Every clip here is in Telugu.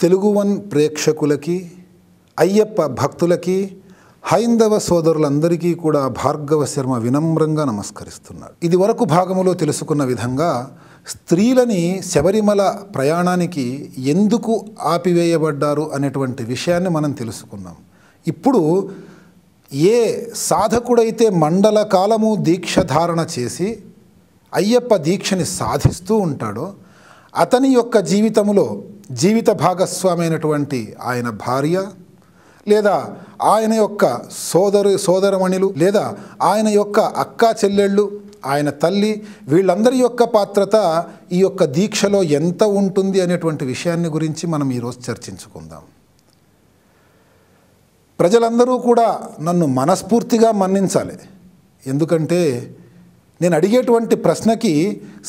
తెలుగు వన్ ప్రేక్షకులకి, అయ్యప్ప భక్తులకి, హైందవ సోదరులందరికీ కూడా భార్గవ శర్మ వినమ్రంగా నమస్కరిస్తున్నాడు. ఇది వరకు భాగములో తెలుసుకున్న విధంగా స్త్రీలని శబరిమల ప్రయాణానికి ఎందుకు ఆపివేయబడ్డారు అనేటువంటి విషయాన్ని మనం తెలుసుకున్నాం. ఇప్పుడు ఏ సాధకుడైతే మండల కాలము దీక్ష ధారణ చేసి అయ్యప్ప దీక్షని సాధిస్తూ ఉంటాడో అతని యొక్క జీవితంలో జీవిత భాగస్వామైనటువంటి ఆయన భార్య లేదా ఆయన యొక్క సోదరమణులు లేదా ఆయన యొక్క అక్కా చెల్లెళ్ళు, ఆయన తల్లి, వీళ్ళందరి యొక్క పాత్రత ఈ యొక్క దీక్షలో ఎంత ఉంటుంది అనేటువంటి విషయాన్ని గురించి మనం ఈరోజు చర్చించుకుందాం. ప్రజలందరూ కూడా నన్ను మనస్ఫూర్తిగా మన్నించాలి. ఎందుకంటే నేను అడిగేటువంటి ప్రశ్నకి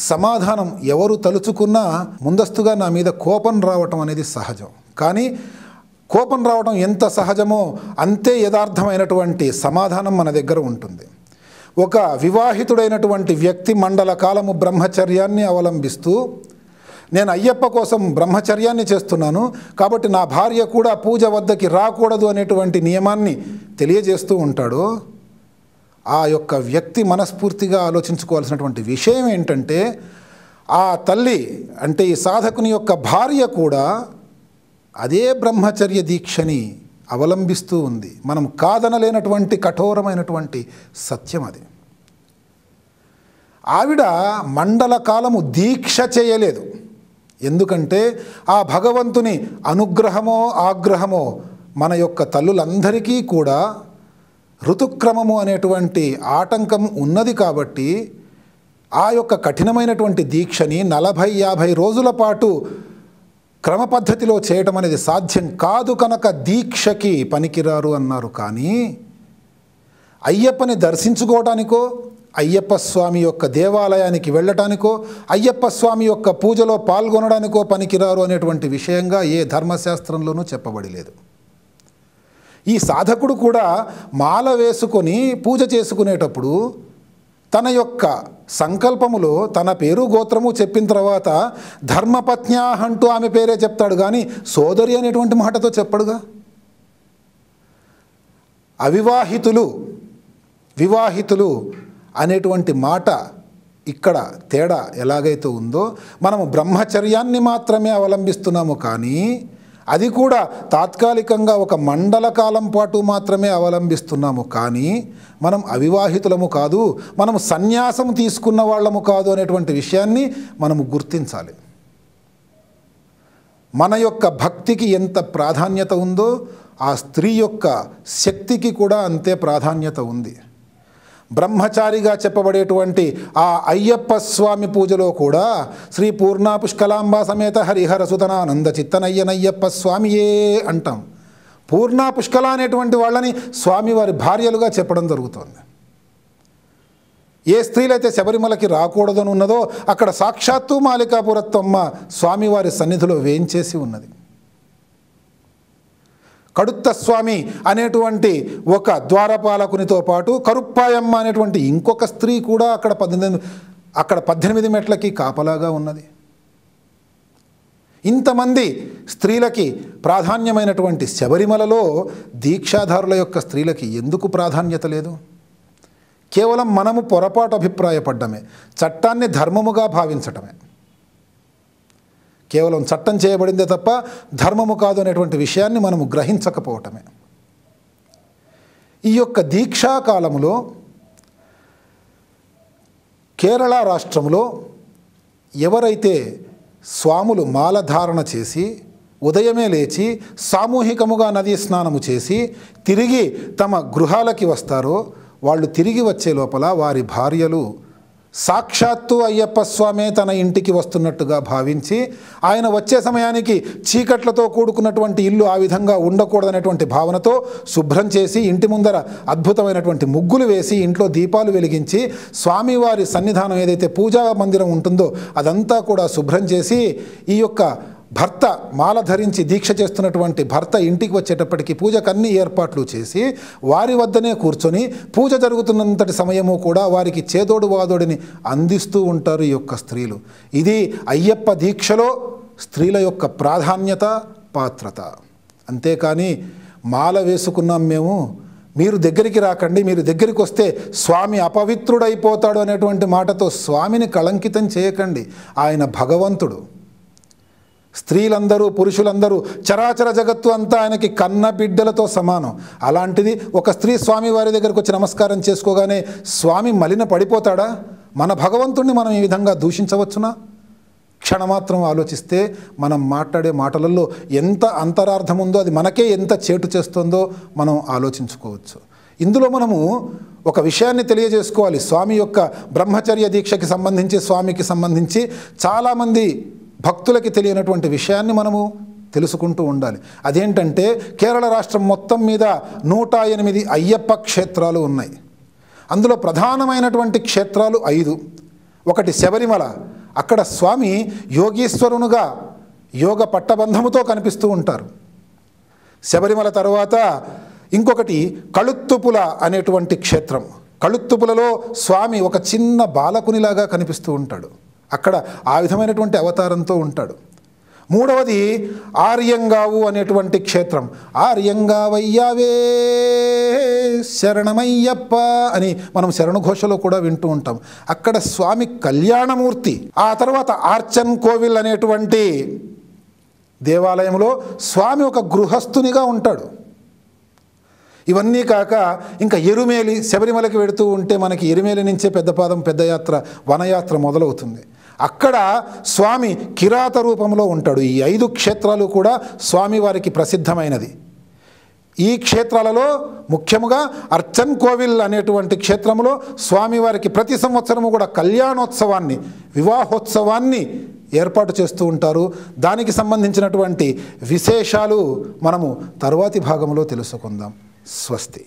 సమాధానం ఎవరు తలుచుకున్నా ముందస్తుగా నా మీద కోపం రావటం అనేది సహజం. కానీ కోపం రావడం ఎంత సహజమో అంతే యథార్థమైనటువంటి సమాధానం మన దగ్గర ఉంటుంది. ఒక వివాహితుడైనటువంటి వ్యక్తి మండల కాలము బ్రహ్మచర్యాన్ని అవలంబిస్తూ నేను అయ్యప్ప కోసం బ్రహ్మచర్యాన్ని చేస్తున్నాను కాబట్టి నా భార్య కూడా పూజ వద్దకి రాకూడదు అనేటువంటి నియమాన్ని తెలియజేస్తూ ఉంటాడు. ఆ యొక్క వ్యక్తి మనస్ఫూర్తిగా ఆలోచించుకోవాల్సినటువంటి విషయం ఏంటంటే ఆ తల్లి అంటే ఈ సాధకుని యొక్క భార్య కూడా అదే బ్రహ్మచర్య దీక్షని అవలంబిస్తూ ఉంది. మనం కాదనలేనటువంటి కఠోరమైనటువంటి సత్యం అది. ఆవిడ మండల కాలము దీక్ష చేయలేదు. ఎందుకంటే ఆ భగవంతుని అనుగ్రహమో ఆగ్రహమో మన యొక్క తల్లులందరికీ కూడా ఋతుక్రమము అనేటువంటి ఆటంకం ఉన్నది కాబట్టి ఆ యొక్క కఠినమైనటువంటి దీక్షని 40-50 రోజుల పాటు క్రమ పద్ధతిలో చేయటం అనేది సాధ్యం కాదు కనుక దీక్షకి పనికిరారు అన్నారు. కానీ అయ్యప్పని దర్శించుకోవటానికో, అయ్యప్ప స్వామి యొక్క దేవాలయానికి వెళ్ళటానికో, అయ్యప్ప స్వామి యొక్క పూజలో పాల్గొనడానికో పనికిరారు అనేటువంటి విషయంగా ఏ ధర్మశాస్త్రంలోనూ చెప్పబడి లేదు. ఈ సాధకుడు కూడా మాల వేసుకొని పూజ చేసుకునేటప్పుడు తన యొక్క సంకల్పములో తన పేరు గోత్రము చెప్పిన తర్వాత ధర్మపత్న్యా అంటూ ఆమె పేరే చెప్తాడు కానీ సోదరి అనేటువంటి మాటతో చెప్పడుగా. వివాహితులు అనేటువంటి మాట ఇక్కడ తేడా ఎలాగైతే ఉందో మనము బ్రహ్మచర్యాన్ని మాత్రమే అవలంబిస్తున్నాము కానీ అది కూడా తాత్కాలికంగా ఒక మండల కాలం పాటు మాత్రమే అవలంబిస్తున్నాము కానీ మనం అవివాహితులము కాదు, మనము సన్యాసం తీసుకున్న వాళ్ళము కాదు అనేటువంటి విషయాన్ని మనము గుర్తించాలి. మన యొక్క భక్తికి ఎంత ప్రాధాన్యత ఉందో ఆ స్త్రీ యొక్క శక్తికి కూడా అంతే ప్రాధాన్యత ఉంది. బ్రహ్మచారిగా చెప్పబడేటువంటి ఆ అయ్యప్ప స్వామి పూజలో కూడా శ్రీ పూర్ణా పుష్కలాంబా సమేత హరిహర సుతనానంద చిత్తనయ్యనయ్యప్ప స్వామియే అంటాం. పూర్ణా పుష్కల అనేటువంటి వాళ్ళని స్వామివారి భార్యలుగా చెప్పడం జరుగుతోంది. ఏ స్త్రీలైతే శబరిమలకి రాకూడదని ఉన్నదో అక్కడ సాక్షాత్తు మాలికాపురత్తమ్మ స్వామివారి సన్నిధిలో వేంచేసి ఉన్నది. కడుత్త స్వామి అనేటువంటి ఒక ద్వారపాలకునితో పాటు కరుప్పాయమ్మ అనేటువంటి ఇంకొక స్త్రీ కూడా అక్కడ 18 మెట్లకి కాపలాగా ఉన్నది. ఇంతమంది స్త్రీలకి ప్రాధాన్యమైనటువంటి శబరిమలలో దీక్షాధారుల యొక్క స్త్రీలకి ఎందుకు ప్రాధాన్యత లేదు? కేవలం మనము పొరపాటు అభిప్రాయపడ్డమే, చట్టాన్ని ధర్మముగా భావించటమే. కేవలం చట్టం చేయబడిందే తప్ప ధర్మము కాదు అనేటువంటి విషయాన్ని మనము గ్రహించకపోవటమే. ఈ యొక్క దీక్షాకాలములో కేరళ రాష్ట్రంలో ఎవరైతే స్వాములు మాలధారణ చేసి ఉదయమే లేచి సామూహికముగా నదీ స్నానము చేసి తిరిగి తమ గృహాలకి వస్తారో వాళ్ళు తిరిగి వచ్చే లోపల వారి భార్యలు సాక్షాత్తు అయ్యప్ప స్వామే తన ఇంటికి వస్తున్నట్టుగా భావించి ఆయన వచ్చే సమయానికి చీకట్లతో కూడుకున్నటువంటి ఇల్లు ఆ విధంగా ఉండకూడదనేటువంటి భావనతో శుభ్రం చేసి ఇంటి ముందర అద్భుతమైనటువంటి ముగ్గులు వేసి ఇంట్లో దీపాలు వెలిగించి స్వామివారి సన్నిధానం ఏదైతే పూజా మందిరం ఉంటుందో అదంతా కూడా శుభ్రం చేసి ఈ యొక్క భర్త మాల ధరించి దీక్ష చేస్తున్నటువంటి భర్త ఇంటికి వచ్చేటప్పటికి పూజకు అన్ని ఏర్పాట్లు చేసి వారి వద్దనే కూర్చొని పూజ జరుగుతున్నంతటి సమయము కూడా వారికి చేదోడు వాదోడిని అందిస్తూ ఉంటారు ఈ యొక్క స్త్రీలు. ఇది అయ్యప్ప దీక్షలో స్త్రీల యొక్క ప్రాధాన్యత అపాత్రత. అంతేకాని మాల వేసుకున్నాం మేము, మీరు దగ్గరికి రాకండి, మీరు దగ్గరికి వస్తే స్వామి అపవిత్రుడైపోతాడు అనేటువంటి మాటతో స్వామిని కళంకితం చేయకండి. ఆయన భగవంతుడు. స్త్రీలందరూ పురుషులందరూ చరాచర జగత్తు అంతా ఆయనకి కన్న బిడ్డలతో సమానం. అలాంటిది ఒక స్త్రీ స్వామి వారి దగ్గరికి వచ్చి నమస్కారం చేసుకోగానే స్వామి మలిన పడిపోతాడా? మన భగవంతుణ్ణి మనం ఈ విధంగా దూషించవచ్చునా? క్షణమాత్రం ఆలోచిస్తే మనం మాట్లాడే మాటలలో ఎంత అంతరార్థం ఉందో, అది మనకే ఎంత చేటు చేస్తుందో మనం ఆలోచించుకోవచ్చు. ఇందులో మనము ఒక విషయాన్ని తెలియజేసుకోవాలి. స్వామి యొక్క బ్రహ్మచర్య దీక్షకి సంబంధించి, స్వామికి సంబంధించి చాలామంది భక్తులకి తెలియనటువంటి విషయాన్ని మనము తెలుసుకుంటూ ఉండాలి. అదేంటంటే కేరళ రాష్ట్రం మొత్తం మీద 108 అయ్యప్ప క్షేత్రాలు ఉన్నాయి. అందులో ప్రధానమైనటువంటి క్షేత్రాలు 5. ఒకటి శబరిమల. అక్కడ స్వామి యోగీశ్వరునుగా యోగ పట్టబంధముతో కనిపిస్తూ ఉంటారు. శబరిమల తర్వాత ఇంకొకటి కళుత్తుపుల అనేటువంటి క్షేత్రం. కళుత్తుపులలో స్వామి ఒక చిన్న బాలకునిలాగా కనిపిస్తూ ఉంటాడు. అక్కడ ఆ విధమైనటువంటి అవతారంతో ఉంటాడు. మూడవది ఆర్యంగావు అనేటువంటి క్షేత్రం. ఆర్యంగావయ్యావే శరణమయ్యప్ప అని మనం శరణఘోషలో కూడా వింటూ ఉంటాం. అక్కడ స్వామి కళ్యాణమూర్తి. ఆ తర్వాత ఆర్చన్ కోవిల్ అనేటువంటి దేవాలయంలో స్వామి ఒక గృహస్థునిగా ఉంటాడు. ఇవన్నీ కాక ఇంకా ఎరుమేలి, శబరిమలకి వెడుతూ ఉంటే మనకి ఎరుమేలి నుంచే పెద్దపాదం పెద్దయాత్ర వనయాత్ర మొదలవుతుంది. అక్కడ స్వామి కిరాత రూపంలో ఉంటాడు. ఈ 5 క్షేత్రాలు కూడా స్వామివారికి ప్రసిద్ధమైనది. ఈ క్షేత్రాలలో ముఖ్యముగా అర్చన్ కోవిల్ అనేటువంటి క్షేత్రంలో స్వామివారికి ప్రతి సంవత్సరము కూడా కళ్యాణోత్సవాన్ని, వివాహోత్సవాన్ని ఏర్పాటు చేస్తూ ఉంటారు. దానికి సంబంధించినటువంటి విశేషాలు మనము తరువాతి భాగంలో తెలుసుకుందాం. స్వస్తి.